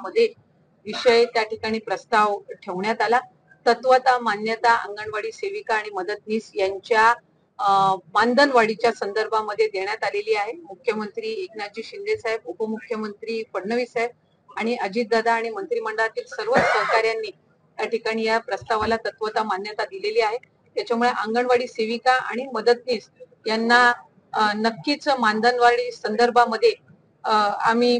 संदर्भामध्ये विषय त्या ठिकाणी प्रस्ताव ठेवण्यात आला। तत्वता मान्यता अंगणवाडी सेविका आणि मदतनीस यांच्या मानधनवाढीच्या संदर्भामध्ये देण्यात आलेली आहे। मुख्यमंत्री एकनाथजी शिंदे साहेब, उपमुख्यमंत्री फडणवीस साहेब आणि अजितदादा आणि मंत्रिमंडळातील सर्व सहकाऱ्यांनी त्या ठिकाणी या प्रस्तावाला तत्वता मान्यता दिलेली आहे। त्याच्यामुळे अंगणवाडी सेविका आणि मदतनीस यांना नक्कीच मानधनवाढी संदर्भामध्ये आम्ही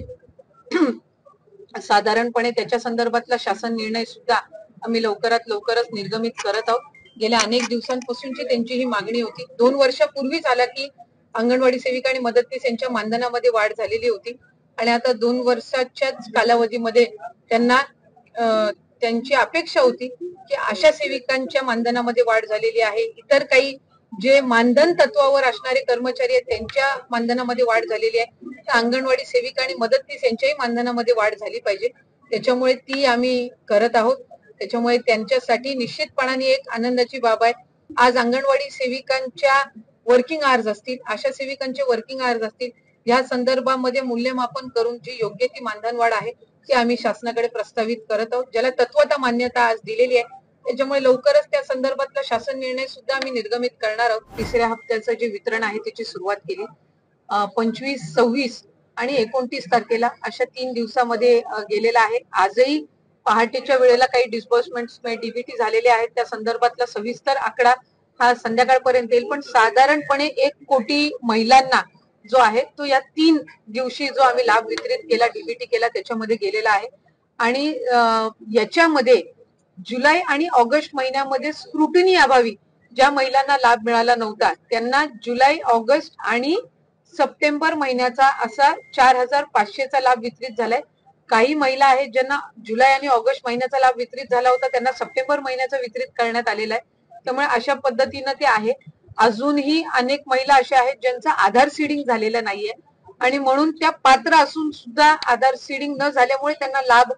साधारणपणे त्याच्या संदर्भातला शासन निर्णय सुद्धा आम्ही लवकरच निर्गमित करत आहोत। गेल्या अनेक दिवसांपासूनची त्यांची ही मागणी होती। 2 वर्षापूर्वी झाला की अंगणवाडी सेविका आणि मदतनीस यांच्या मानधनामध्ये वाढ झालेली होती आणि आता 2 वर्षाच्याच कालावधीमध्ये त्यांना त्यांची अपेक्षा होती की आशा सेविकांच्या मानधनामध्ये वाढ झालेली आहे, इतर काही जे मानधन तत्वावर असणारे कर्मचारी आहेत त्यांच्या मानधनामध्ये वाढ झालेली आहे, तर अंगणवाडी सेविका आणि मदतनीस यांच्याही मानधनामध्ये वाढ झाली पाहिजे। त्याच्यामुळे ती आम्ही करत आहोत। त्याच्यामुळे त्यांच्यासाठी निश्चितपणाने एक आनंदाची बाब आहे। आज अंगणवाडी सेविकांच्या वर्किंग आवर्स असतील, आशा सेविकांचे वर्किंग आवर्स असतील, या संदर्भामध्ये मूल्यमापन करून जी योग्य ती मानधन वाढ आहे ती आम्ही शासनाकडे प्रस्तावित करत आहोत, ज्याला तत्वता मान्यता आज दिलेली आहे। त्याच्यामुळे लवकरच त्या संदर्भातला शासन निर्णय सुद्धा आम्ही निर्गमित करणार आहोत। 3ऱ्या हप्त्याचं जे वितरण आहे त्याची सुरुवात केली 25, 26 आणि 29 तारखेला अशा 3 दिवसामध्ये गेलेला आहे। आजही पहाटेच्या वेळेला काही डिस्बर्समेंट्स डीबीटी झालेले आहेत, त्या संदर्भातला सविस्तर आकडा हा संध्याकाळपर्यंत येईल, पण साधारणपणे 1 कोटी महिलांना जो आहे तो या 3 दिवशी जो आम्ही लाभ वितरित केला, डीबीटी केला, त्याच्यामध्ये गेलेला आहे। आणि याच्यामध्ये जुलै आणि ऑगस्ट महिन्यामध्ये स्क्रुटिनी अभावी ज्या महिलांना लाभ मिळाला नव्हता त्यांना जुलै, ऑगस्ट आणि सप्टेंबर महिन्याचा असा 4500चा लाभ वितरित झालाय। काही महिला आहेत ज्यांना जुलै आणि ऑगस्ट महिन्याचा लाभ वितरित झाला होता त्यांना सप्टेंबर महिन्याचा वितरित करण्यात आलेला आहे। त्यामुळे अशा पद्धतीनं ते आहे। अजूनही अनेक महिला अशा आहेत ज्यांचा आधार सीडिंग झालेला नाहीये आणि म्हणून त्या पात्र असून सुद्धा आधार सीडिंग न झाल्यामुळे त्यांना लाभ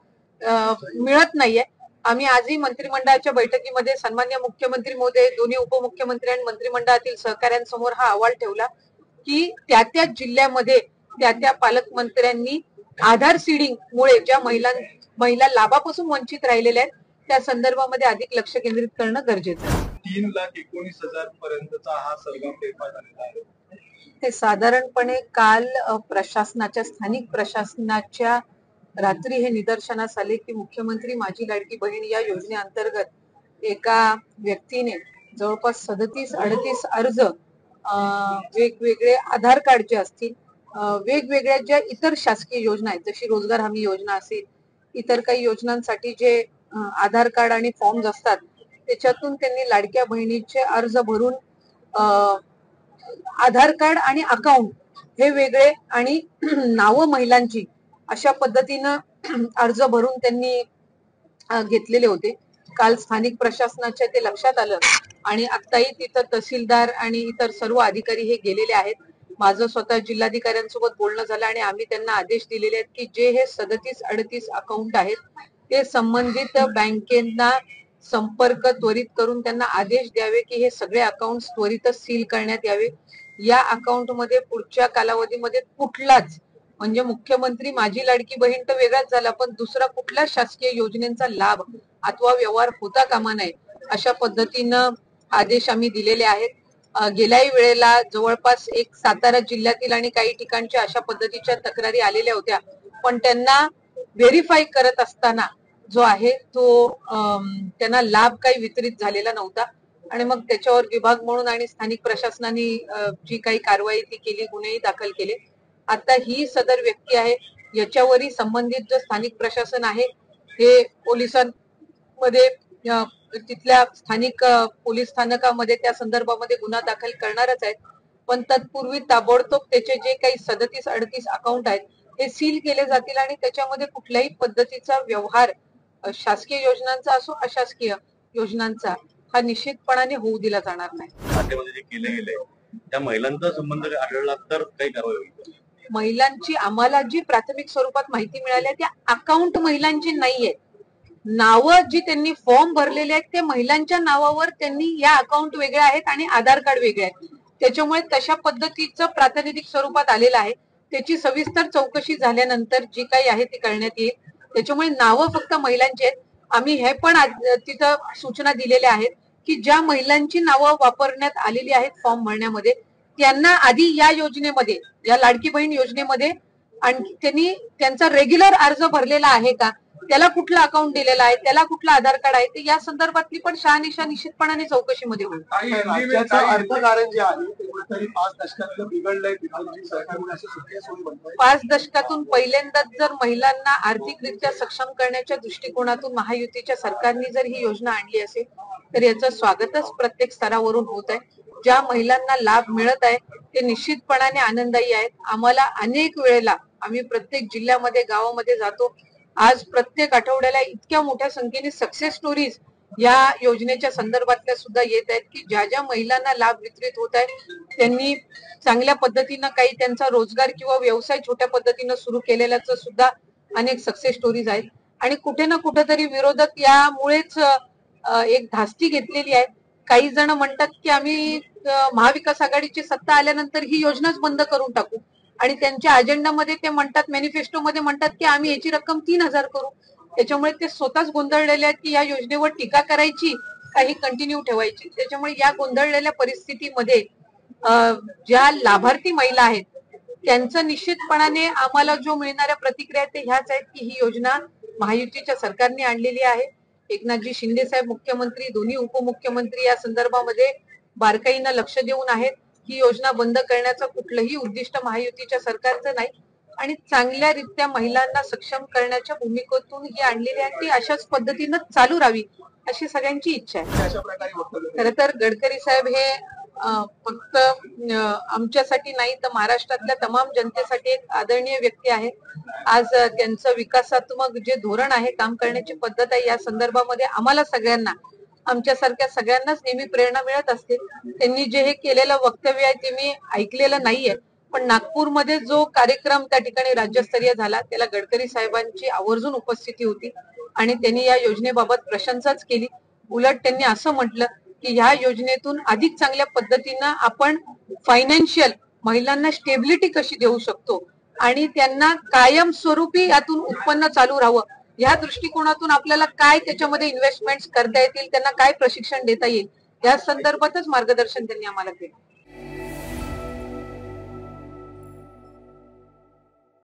मिळत नाहीये। आम्ही आजही मंत्रिमंडळाच्या बैठकीमध्ये सन्माननीय मुख्यमंत्री महोदय, दोन्ही उपमुख्यमंत्री आणि मंत्रिमंडळातील सहकाऱ्यांसमोर हा अहवाल ठेवला की त्या जिल्ह्यामध्ये त्या पालकमंत्र्यांनी आधार सीडिंग मुळे ज्या महिला लाभापासून वंचित राहिलेल्या आहेत त्या संदर्भामध्ये अधिक लक्ष केंद्रित करणं गरजेचं आहे। 3,19,000 पर्यंतचा हा सरकार पेपर झालेला आहे। हे साधारणपणे काल प्रशासनाच्या स्थानिक प्रशासनाच्या रात्री हे निदर्शनास आले की मुख्यमंत्री माझी लाडकी बहीण या योजनेअंतर्गत एका व्यक्तीने जवळपास 37-38 अर्ज वेगवेगळे आधार कार्ड जे असतील, वेगवेगळ्या ज्या इतर शासकीय योजना आहेत जशी रोजगार हमी योजना असेल, इतर काही योजनांसाठी जे आधार कार्ड आणि फॉर्म्स असतात त्याच्यातून त्यांनी लाडक्या बहिणीचे अर्ज भरून आधार कार्ड आणि अकाउंट हे वेगळे आणि नावं महिलांची अशा पद्धतीनं अर्ज भरून त्यांनी घेतलेले होते। काल स्थानिक प्रशासनाच्या ते लक्षात आलं आणि आत्ताही तिथं तहसीलदार आणि इतर सर्व अधिकारी हे गेलेले आहेत। माझं स्वतः जिल्हाधिकाऱ्यांसोबत बोलणं झालं आणि आम्ही त्यांना आदेश दिलेले आहेत की जे हे 37-38 अकाउंट आहेत ते संबंधित बँकेंना संपर्क त्वरित करून त्यांना आदेश द्यावे की हे सगळे अकाउंट त्वरितच सील करण्यात यावे। या अकाउंट मध्ये पुढच्या कालावधीमध्ये कुठलाच म्हणजे मुख्यमंत्री माझी लाडकी बहीण तर वेगळाच झाला, पण दुसरा कुठल्या शासकीय योजनेचा लाभ अथवा व्यवहार होता कामा नये अशा पद्धतीनं आदेश आम्ही दिलेले आहेत। गेल्याही वेळेला जवळपास एक सातारा जिल्ह्यातील आणि काही ठिकाणच्या अशा पद्धतीच्या तक्रारी आलेल्या होत्या, पण त्यांना व्हेरीफाय करत असताना जो आहे तो त्यांना लाभ काही वितरित झालेला नव्हता आणि मग त्याच्यावर विभाग म्हणून आणि स्थानिक प्रशासनाने जी काही कारवाई ती केली, गुन्हेही दाखल केले। आता ही सदर व्यक्ती आहे याच्यावरही संबंधित जो स्थानिक प्रशासन आहे हे पोलिसांमध्ये तिथल्या स्थानिक पोलीस स्थानकामध्ये त्या संदर्भामध्ये गुन्हा दाखल करणारच आहेत, पण तत्पूर्वी ताबडतोब त्याचे जे काही 37-38 अकाउंट आहेत हे सील केले जातील आणि त्याच्यामध्ये कुठल्याही पद्धतीचा व्यवहार शासकीय योजनांचा असो अशासकीय योजनांचा हा निश्चितपणाने होऊ दिला जाणार नाही। खात्यामध्ये जे केले गेले त्या महिलांचा संबंध आढळला तर काही कारवाई होईल? महिलांची आम्हाला जी प्राथमिक स्वरूपात माहिती मिळाली त्या अकाउंट महिलांची नाहीये, नावं जी त्यांनी फॉर्म भरलेले आहेत ते महिलांच्या नावावर त्यांनी या अकाउंट वेगळे आहेत आणि आधार कार्ड वेगळे आहेत, त्याच्यामुळे तशा पद्धतीचं प्रातिनिधिक स्वरूपात आलेलं आहे। त्याची सविस्तर चौकशी झाल्यानंतर जी काही आहे ती करण्यात येईल त्याच्यामुळे नावं फक्त महिलांची आहेत. आम्ही हे पण तिथं सूचना दिलेल्या आहेत की ज्या महिलांची नावं वापरण्यात आलेली आहेत फॉर्म भरण्यामध्ये, त्यांना आधी या योजनेमध्ये, या लाडकी बहीण योजनेमध्ये आणि त्यांनी त्यांचा रेग्युलर अर्ज भरलेला आहे का, त्याला कुठलं अकाउंट दिलेलं आहे, त्याला कुठलं आधार कार्ड आहे, ते या संदर्भातली पण शहानिशा निश्चितपणाने चौकशीमध्ये होईल. राज्याचं अर्थकारण जे आहे ते कुठेतरी 5 दशकातलं बिघडलंय, सरकारने अशा सुप्रिया सोयी बनतोय. 5 दशकातून पहिल्यांदाच जर महिलांना आर्थिकरित्या सक्षम करण्याच्या दृष्टिकोनातून महायुतीच्या सरकारने जर ही योजना आणली असेल तर याचं स्वागतच प्रत्येक स्तरावरून होत आहे. ज्या महिलांना लाभ मिळत आहे ते निश्चितपणाने आनंददायी आहेत. आम्हाला अनेक वेळेला आम्ही प्रत्येक जिल्ह्यामध्ये गावामध्ये जातो. आज प्रत्येक आठवड्याला इतक्या मोठ्या संख्येने सक्सेस स्टोरीज या योजनेच्या संदर्भातल्या सुद्धा येत आहेत की ज्या ज्या महिलांना लाभ वितरित होत आहे त्यांनी चांगल्या पद्धतीनं काही त्यांचा रोजगार किंवा व्यवसाय छोट्या पद्धतीनं सुरू केलेल्याच सुद्धा अनेक सक्सेस स्टोरीज आहेत. आणि कुठे ना कुठेतरी विरोधक यामुळेच एक धास्ती घेतलेली आहे. काही जण म्हणतात की आम्ही महाविकास आघाडीची सत्ता आल्यानंतर ही योजनाच बंद करून टाकू, आणि त्यांच्या अजेंडामध्ये ते म्हणतात, मॅनिफेस्टोमध्ये म्हणतात की आम्ही याची रक्कम 3,000 करू. त्याच्यामुळे ते स्वतःच गोंधळलेले आहेत की या योजनेवर टीका करायची का ही कंटिन्यू ठेवायची. त्याच्यामुळे या गोंधळलेल्या परिस्थितीमध्ये ज्या लाभार्थी महिला आहेत त्यांचं निश्चितपणाने आम्हाला जो मिळणाऱ्या प्रतिक्रिया ते ह्याच आहेत की ही योजना महायुतीच्या सरकारने आणलेली आहे. एकनाथजी शिंदे साहेब मुख्यमंत्री, दोन्ही उपमुख्यमंत्री या संदर्भामध्ये बारकाईनं लक्ष देऊन आहेत. ही योजना बंद करण्याचं कुठलंही उद्दिष्ट महायुतीच्या सरकारचं नाही आणि चांगल्यारीत्या महिलांना सक्षम करण्याच्या भूमिकेतून ही आणलेली आहे. ती अशाच पद्धतीनं चालू राहावी अशी सगळ्यांची इच्छा आहे. खरं तर गडकरी साहेब हे फक्त आमच्यासाठी नाही तर महाराष्ट्रातल्या तमाम जनतेसाठी एक आदरणीय व्यक्ती आहे. आज त्यांचं विकासात्मक जे धोरण आहे, काम करण्याची पद्धत आहे, या संदर्भामध्ये आम्हाला सगळ्यांना, आमच्यासारख्या सगळ्यांनाच नेहमी प्रेरणा मिळत असते. त्यांनी जे हे केलेलं वक्तव्य आहे ते मी ऐकलेलं नाहीये, पण नागपूरमध्ये जो कार्यक्रम त्या ठिकाणी राज्यस्तरीय झाला त्याला गडकरी साहेबांची आवर्जून उपस्थिती होती आणि त्यांनी या योजनेबाबत प्रशंसाच केली. उलट त्यांनी असं म्हटलं की ह्या योजनेतून अधिक चांगल्या पद्धतीनं आपण फायनान्शियल महिलांना स्टेबिलिटी कशी देऊ शकतो आणि त्यांना कायमस्वरूपी यातून उत्पन्न चालू राहावं, या दृष्टिकोनातून आपल्याला काय त्याच्यामध्ये इन्व्हेस्टमेंट करता येतील, त्यांना काय प्रशिक्षण देता येईल, या संदर्भातच मार्गदर्शन त्यांनी आम्हाला केलं.